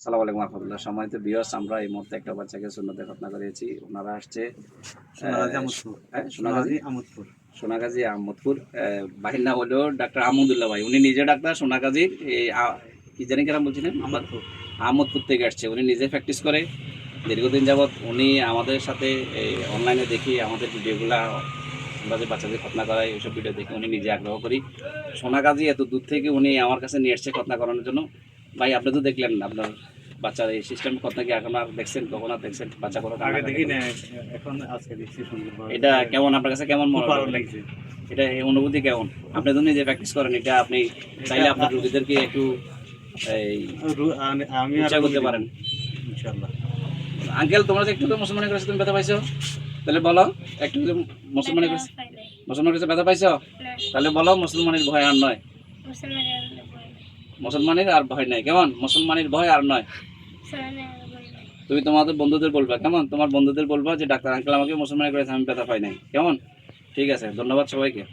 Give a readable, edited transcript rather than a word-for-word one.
সালাম আলাইকুম রহমতুল্লাহ। সম্মানিত ভিউয়ার্স, আমরা এই মুহূর্তে একটা বাচ্চাকে সুন্নতে খতনা করিয়েছি। ওনারা আসছে সোনাগাজী আমোদপুর। আমোদপুর। সোনাগাজী আহমদপুর। বাহির নাম হলো ডাক্তার আহমদুল্লাহ ভাই। উনি নিজে ডাক্তার সোনাগাজীর কি জানি কেরাম বলছিলেন, আমোদপুর। আহমদপুর থেকে আসছে। উনি নিজে প্র্যাকটিস করে দীর্ঘদিন যাবৎ। উনি আমাদের সাথে অনলাইনে দেখি আমাদের ভিডিওগুলা, আমরা যে বাচ্চাদের খতনা করাই ওইসব ভিডিও দেখে উনি নিজে আগ্রহ করি। সোনাগাজী এত দূর থেকে উনি আমার কাছে নিয়ে এসছে খতনা করানোর জন্য। ভাই, আপনি তো দেখলেন আপনার বাচ্চার এই সিস্টেম খতনা কি এখন আর দেখছেন? কখন আর দেখছেন বাচ্চা কোনো? আগে দেখি না, এখন আজকে দেখছি সুন্দর। এটা কেমন আপনার কাছে, কেমন মনে ভালো লাগছে? এটা এই অনুভূতি কেমন? আপনি তো নিজে প্র্যাকটিস করেন, এটা আপনি চাইলে আপনার রোগীদেরকে একটু আমি উৎসাহ করতে পারেন ইনশাআল্লাহ। আঙ্কেল, তোমরা যে একটু মুসলমানি করেছো, তুমি ব্যথা পাইছো? তাহলে বলো একটু মুসলমানি করেছো, মুসলমান কাছে ব্যথা পাইছো? তাহলে বলো মুসলমানের ভয় আর নয়, মুসলমানের আর ভয় নাই। কেমন? মুসলমানের ভয় আর নয়। তুমি তোমাদের বন্ধুদের বলবা, কেমন? তোমার বন্ধুদের বলবা যে ডাক্তার আঙ্কেল আমাকে মুসলমানি করেছে, আমি ব্যথা পাই নাই। কেমন? ঠিক আছে, ধন্যবাদ সবাইকে।